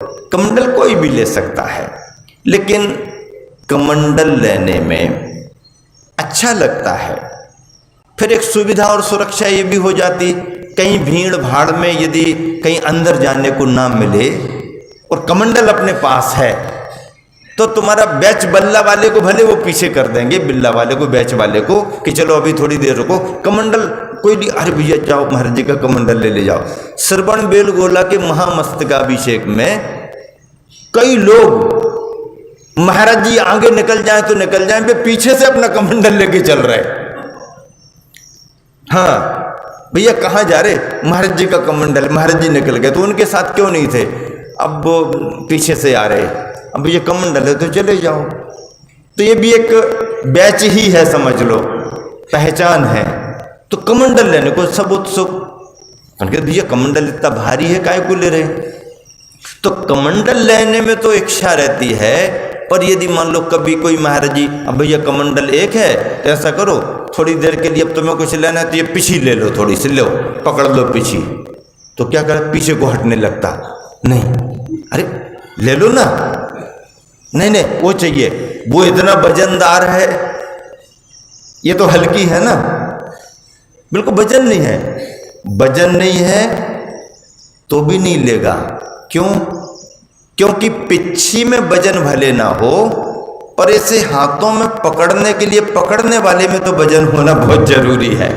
कमंडल कोई भी ले सकता है, लेकिन कमंडल लेने में अच्छा लगता है। फिर एक सुविधा और सुरक्षा ये भी हो जाती, कहीं भीड़ भाड़ में यदि कहीं अंदर जाने को ना मिले और कमंडल अपने पास है तो तुम्हारा बैच बल्ला वाले को भले वो पीछे कर देंगे, बिल्ला वाले को, बैच वाले को, कि चलो अभी थोड़ी देर रुको, कमंडल कोई नहीं, अरे भैया जाओ महाराज जी का कमंडल ले जाओ। श्रवण बेलगोला के महामस्तकाभिषेक में कई लोग महाराज जी आगे निकल जाए तो निकल जाए, वे पीछे से अपना कमंडल लेके चल रहे। हाँ भैया कहाँ जा रहे, महाराज जी का कमंडल, महाराज जी निकल गए तो उनके साथ क्यों नहीं थे, अब वो पीछे से आ रहे, अब ये कमंडल है तो चले जाओ। तो ये भी एक बैच ही है, समझ लो, पहचान है। तो कमंडल लेने को सब उत्सुक, उनके भैया कमंडल इतना भारी है काय को ले रहे। तो कमंडल लेने में तो इच्छा रहती है, पर यदि मान लो कभी कोई महाराज जी अब भैया कमंडल एक है तो ऐसा करो थोड़ी देर के लिए अब तुम्हें कुछ लेना है तो ये पीछी ले लो, थोड़ी सी लो, पकड़ लो पीछी, तो क्या कर पीछे को हटने लगता, नहीं अरे ले लो ना, नहीं नहीं वो चाहिए, वो इतना वजनदार है, ये तो हल्की है ना, बिल्कुल वजन नहीं है, वजन नहीं है तो भी नहीं लेगा। क्यों? क्योंकि पिच्छी में वजन भले ना हो, पर इसे हाथों में पकड़ने के लिए पकड़ने वाले में तो वजन होना बहुत जरूरी है।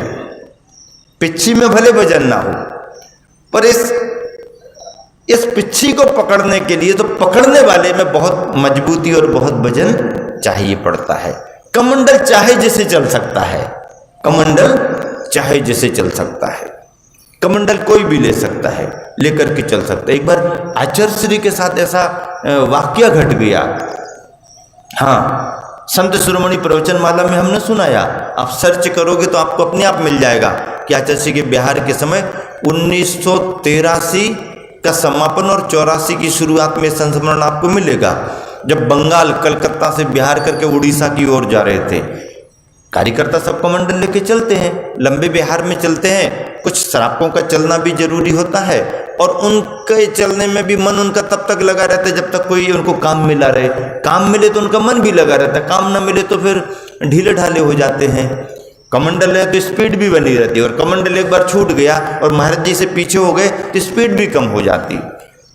पिच्छी में भले वजन ना हो, पर इस पिच्छी को पकड़ने के लिए तो पकड़ने वाले में बहुत मजबूती और बहुत वजन चाहिए पड़ता है। कमंडल चाहे जैसे चल सकता है, कमंडल चाहे जैसे चल सकता है, कमंडल कोई भी ले सकता है, लेकर के चल सकता है। एक बार आचार्य श्री के साथ ऐसा वाकया घट गया। हाँ, संत शिरोमणि प्रवचन माला में हमने सुनाया, आप सर्च करोगे तो आपको अपने आप मिल जाएगा कि आचार्य श्री के बिहार के समय 1983 का समापन और 84 की शुरुआत में संस्मरण आपको मिलेगा, जब बंगाल कलकत्ता से बिहार करके उड़ीसा की ओर जा रहे थे। कार्यकर्ता सब कमंडल लेके चलते हैं, लंबे बिहार में चलते हैं, कुछ श्रापकों का चलना भी जरूरी होता है, और उनके चलने में भी मन उनका तब तक लगा रहता है जब तक कोई उनको काम मिला रहे। काम मिले तो उनका मन भी लगा रहता है, काम ना मिले तो फिर ढीले ढाले हो जाते हैं। कमंडल है तो स्पीड भी बनी रहती है, और कमंडल एक बार छूट गया और महाराज जी से पीछे हो गए तो स्पीड भी कम हो जाती।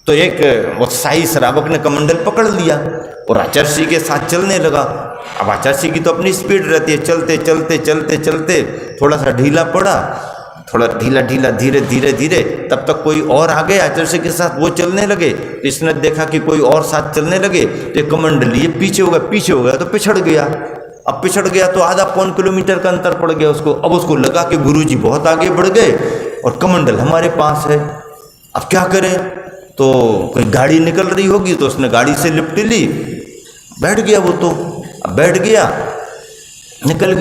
तो एक उत्साही श्रावक ने कमंडल पकड़ लिया और आचार्य श्री के साथ चलने लगा। अब आचार्य श्री की तो अपनी स्पीड रहती है, चलते चलते चलते चलते थोड़ा सा ढीला पड़ा, थोड़ा ढीला ढीला धीरे धीरे धीरे, तब तक कोई और आ गए आचार्य श्री के साथ, वो चलने लगे। तो इसने देखा कि कोई और साथ चलने लगे तो कमंडल ये पीछे हो गया तो पिछड़ गया। अब पिछड़ गया तो आधा पौन किलोमीटर का अंतर पड़ गया उसको। अब उसको लगा कि गुरुजी बहुत आगे बढ़ गए और कमंडल हमारे पास है, अब क्या करें। तो कोई गाड़ी निकल रही होगी तो उसने गाड़ी से लिपट ली, बैठ गया वो, तो अब बैठ गया, निकल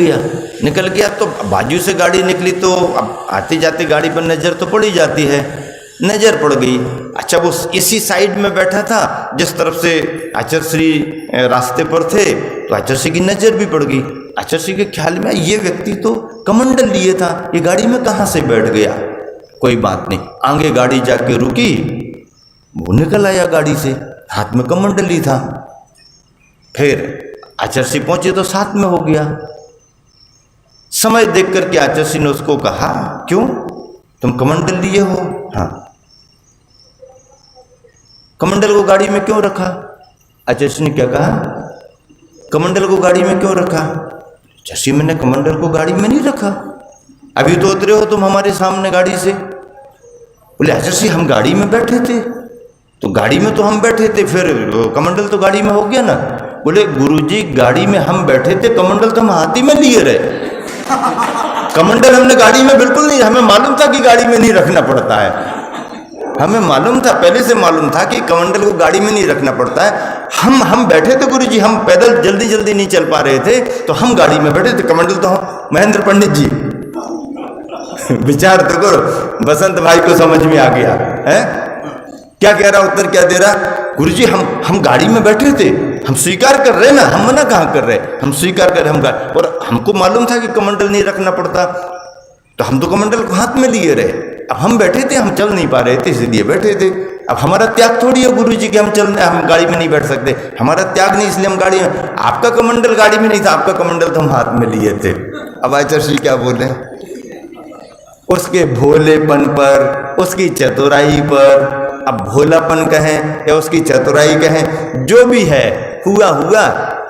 गया तो बाजू से गाड़ी निकली तो अब आते जाते गाड़ी पर नज़र तो पड़ ही जाती है, नज़र पड़ गई। अच्छा वो इसी साइड में बैठा था जिस तरफ से आचार्य श्री रास्ते पर थे, तो आचार्य श्री की नज़र भी पड़ गई। आचार्य श्री के ख्याल में ये व्यक्ति तो कमंडल लिए था, ये गाड़ी में कहाँ से बैठ गया। कोई बात नहीं, आगे गाड़ी जाके रुकी, वो निकल आया गाड़ी से, हाथ में कमंडल ही था। फिर आचार्य श्री पहुंचे तो साथ में हो गया। समय देख करके आचार्य श्री ने उसको कहा, क्यों तुम कमंडल लिए हो? हाँ। कमंडल को गाड़ी में क्यों रखा? आचार्य श्री ने क्या कहा, कमंडल को गाड़ी में क्यों रखा? आचार्य श्री मैंने कमंडल को गाड़ी में नहीं रखा, अभी तो उतरे हो तुम हमारे सामने गाड़ी से। बोले आचार्य श्री हम गाड़ी में बैठे थे, तो गाड़ी में तो हम बैठे थे, फिर कमंडल तो गाड़ी में हो गया ना। बोले गुरुजी गाड़ी में हम बैठे थे, कमंडल तो हम हाथी में लिए रहे, कमंडल हमने गाड़ी में बिल्कुल नहीं, हमें मालूम था कि गाड़ी में नहीं रखना पड़ता है, हमें मालूम था, पहले से मालूम था कि कमंडल को गाड़ी में नहीं रखना पड़ता है। हम बैठे थे गुरुजी, हम पैदल जल्दी जल्दी नहीं चल पा रहे थे तो हम गाड़ी में बैठे थे, कमंडल तो हम। महेंद्र पंडित जी विचार तो करो, बसंत भाई को समझ में आ गया है क्या कह रहा, उत्तर क्या दे रहा। गुरुजी हम गाड़ी में बैठे थे, हम स्वीकार कर रहे ना, हम मना कहाँ कर रहे, हम स्वीकार कर रहे, हम और हमको मालूम था कि कमंडल नहीं रखना पड़ता, तो हम तो कमंडल को हाथ में लिए रहे। अब हम बैठे थे, हम चल नहीं पा रहे थे इसलिए बैठे थे। अब हमारा त्याग थोड़ी है गुरु जी कि हम गाड़ी में नहीं बैठ सकते, हमारा त्याग नहीं इसलिए हम गाड़ी में। आपका कमंडल गाड़ी में नहीं था, आपका कमंडल तो हम हाथ में लिए थे। अब आचार्य क्या बोले, उसके भोलेपन पर, उसकी चतुराई पर, अब भोलापन कहें या उसकी चतुराई कहें, जो भी है हुआ हुआ।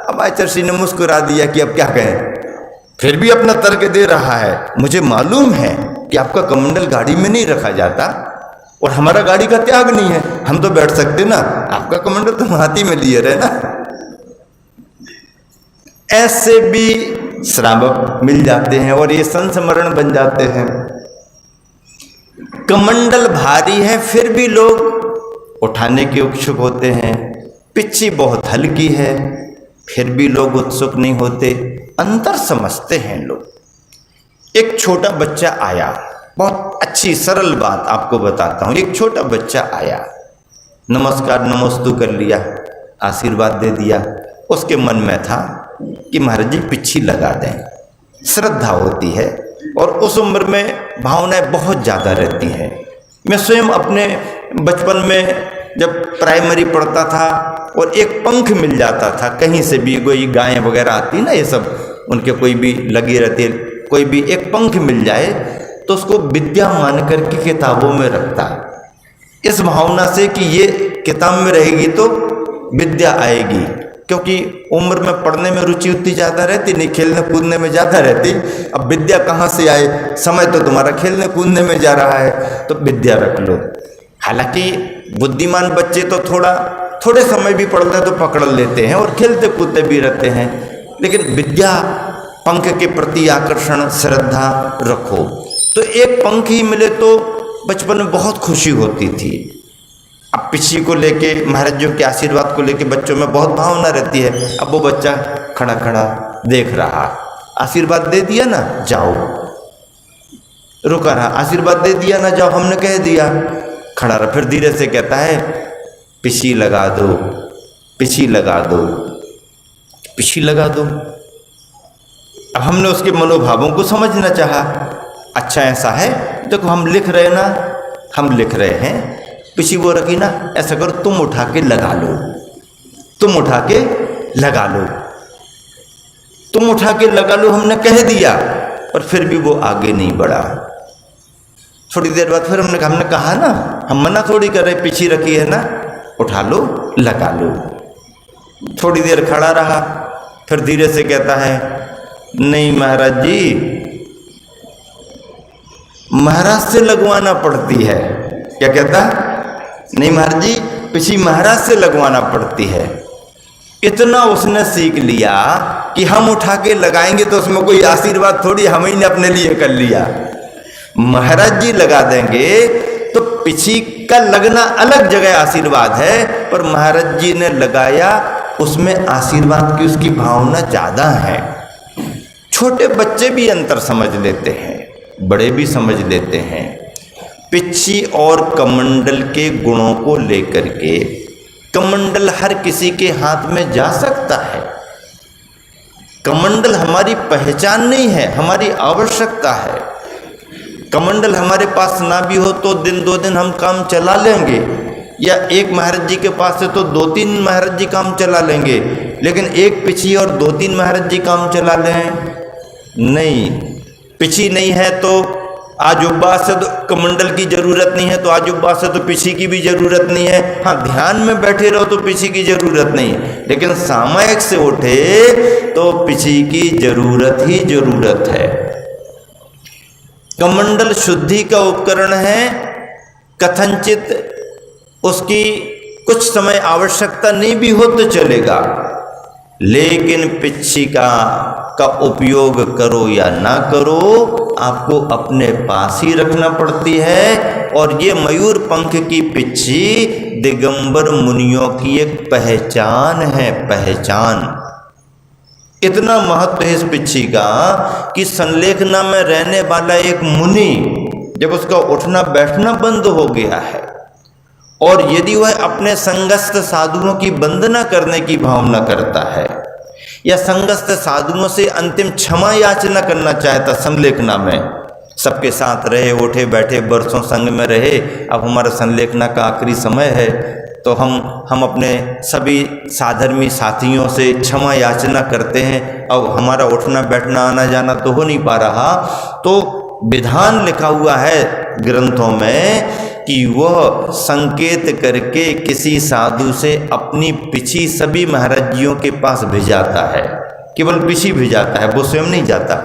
अब आचार्य ने मुस्कुरा दिया कि अब क्या कहें, फिर भी अपना तर्क दे रहा है। मुझे मालूम है कि आपका कमंडल गाड़ी में नहीं रखा जाता और हमारा गाड़ी का त्याग नहीं है, हम तो बैठ सकते ना, आपका कमंडल तो हाथी में लिए रहे ना। ऐसे भी श्रावक मिल जाते हैं और ये संस्मरण बन जाते हैं। कमंडल भारी है फिर भी लोग उठाने के उत्सुक होते हैं, पिच्ची बहुत हल्की है फिर भी लोग उत्सुक नहीं होते। अंतर समझते हैं लोग। एक छोटा बच्चा आया, बहुत अच्छी सरल बात आपको बताता हूं। एक छोटा बच्चा आया, नमस्कार नमस्तु कर लिया, आशीर्वाद दे दिया। उसके मन में था कि महाराज जी पिच्छी लगा दें। श्रद्धा होती है और उस उम्र में भावनाएं बहुत ज़्यादा रहती हैं। मैं स्वयं अपने बचपन में जब प्राइमरी पढ़ता था और एक पंख मिल जाता था कहीं से भी, कोई गायें वगैरह आती ना, ये सब उनके कोई भी लगी रहती है, कोई भी एक पंख मिल जाए तो उसको विद्या मान करके किताबों में रखता, इस भावना से कि ये किताब में रहेगी तो विद्या आएगी। क्योंकि उम्र में पढ़ने में रुचि उतनी ज़्यादा रहती नहीं, खेलने कूदने में ज़्यादा रहती। अब विद्या कहाँ से आए, समय तो तुम्हारा खेलने कूदने में जा रहा है, तो विद्या रख लो। हालांकि बुद्धिमान बच्चे तो थोड़े समय भी पढ़ते हैं तो पकड़ लेते हैं और खेलते कूदते भी रहते हैं, लेकिन विद्या पंख के प्रति आकर्षण श्रद्धा रखो। तो एक पंख ही मिले तो बचपन में बहुत खुशी होती थी। अब पिछी को लेके, महाराज जी के आशीर्वाद को लेके बच्चों में बहुत भावना रहती है। अब वो बच्चा खड़ा खड़ा देख रहा, आशीर्वाद दे दिया ना जाओ, रुका रहा, आशीर्वाद दे दिया ना जाओ, हमने कह दिया, खड़ा रहा। फिर धीरे से कहता है पिछी लगा दो, पिछी लगा दो, पिछी लगा दो। अब हमने उसके मनोभावों को समझना चाहा। अच्छा ऐसा है, देखो हम लिख रहे ना, हम लिख रहे हैं, पिछी वो रखी ना, ऐसा करो तुम उठा के लगा लो, तुम उठा के लगा लो, तुम उठा के लगा लो, हमने कह दिया। और फिर भी वो आगे नहीं बढ़ा। थोड़ी देर बाद फिर हमने कहा ना, हम मना थोड़ी कर रहे, पिछी रखी है ना, उठा लो लगा लो। थोड़ी देर खड़ा रहा, फिर धीरे से कहता है नहीं महाराज जी, महाराज से लगवाना पड़ती है। क्या कहता, नहीं महाराज जी पिछी महाराज से लगवाना पड़ती है। इतना उसने सीख लिया कि हम उठा के लगाएंगे तो उसमें कोई आशीर्वाद थोड़ी हम ही ने अपने लिए कर लिया। महाराज जी लगा देंगे तो पिछी का लगना अलग जगह आशीर्वाद है, पर महाराज जी ने लगाया उसमें आशीर्वाद की उसकी भावना ज़्यादा है। छोटे बच्चे भी अंतर समझ लेते हैं, बड़े भी समझ लेते हैं। पिच्छी और कमंडल के गुणों को लेकर के, कमंडल हर किसी के हाथ में जा सकता है। कमंडल हमारी पहचान नहीं है, हमारी आवश्यकता है। कमंडल हमारे पास ना भी हो तो दिन दो दिन हम काम चला लेंगे, या एक महाराज जी के पास है तो दो तीन महाराज जी काम चला लेंगे, लेकिन एक पिछी और दो तीन महाराज जी काम चला लें नहीं। पिछी नहीं है तो आज उपवास है तो कमंडल की जरूरत नहीं है, तो आज उपवास है तो पिछी की भी जरूरत नहीं है। हाँ ध्यान में बैठे रहो तो पिछी की जरूरत नहीं, लेकिन सामयिक से उठे तो पिछी की जरूरत ही जरूरत है। कमंडल शुद्धि का उपकरण है, कथनचित उसकी कुछ समय आवश्यकता नहीं भी हो तो चलेगा, लेकिन पिच्छिका का उपयोग करो या ना करो आपको अपने पास ही रखना पड़ती है। और ये मयूर पंख की पिच्छी दिगंबर मुनियों की एक पहचान है, पहचान। इतना महत्व है इस पिच्छी का कि संलेखना में रहने वाला एक मुनि जब उसका उठना बैठना बंद हो गया है और यदि वह अपने संगस्थ साधुओं की वंदना करने की भावना करता है या संगस्थ साधुओं से अंतिम क्षमा याचना करना चाहता संलेखना में, सबके साथ रहे, उठे बैठे बरसों संग में रहे। अब हमारा संलेखना का आखिरी समय है, तो हम अपने सभी साधर्मी साथियों से क्षमा याचना करते हैं। अब हमारा उठना बैठना आना जाना तो हो नहीं पा रहा, तो विधान लिखा हुआ है ग्रंथों में कि वह संकेत करके किसी साधु से अपनी पिछी सभी महाराज जियों के पास भेजाता है। केवल पिछी भेजाता है, वो स्वयं नहीं जाता,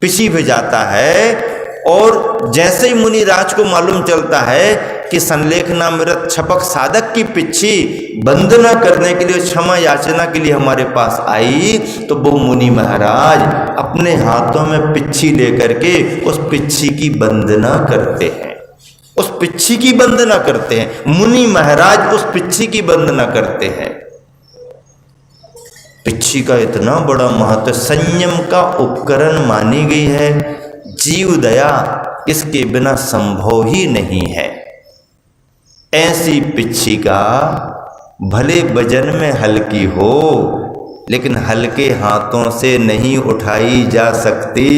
पिछी भेजाता है। और जैसे ही मुनिराज को मालूम चलता है कि संलेखनामृत छपक साधक की पिच्छी वंदना करने के लिए, क्षमा याचना के लिए हमारे पास आई, तो वो मुनि महाराज अपने हाथों में पिच्छी लेकर के उस पिच्छी की वंदना करते हैं, उस पिच्छी की वंदना करते हैं। मुनि महाराज उस पिच्छी की वंदना करते हैं। पिच्छी का इतना बड़ा महत्व, संयम का उपकरण मानी गई है। जीव दया इसके बिना संभव ही नहीं है। ऐसी पिच्छी का भले वजन में हल्की हो, लेकिन हल्के हाथों से नहीं उठाई जा सकती।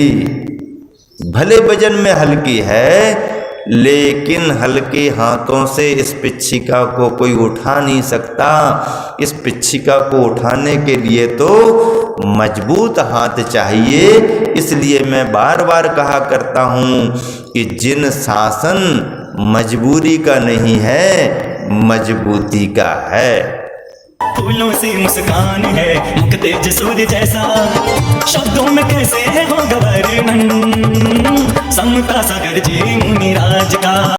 भले वजन में हल्की है, लेकिन हल्के हाथों से इस पिच्छिका को कोई उठा नहीं सकता। इस पिच्छिका को उठाने के लिए तो मजबूत हाथ चाहिए। इसलिए मैं बार बार कहा करता हूँ कि जिन शासन मजबूरी का नहीं है, मजबूती का है। फूलों से मुस्कान है, मुख तेज सूर्य जैसा, शब्दों में कैसे है हो वर्णन, समता सागर जी मुनिराज का।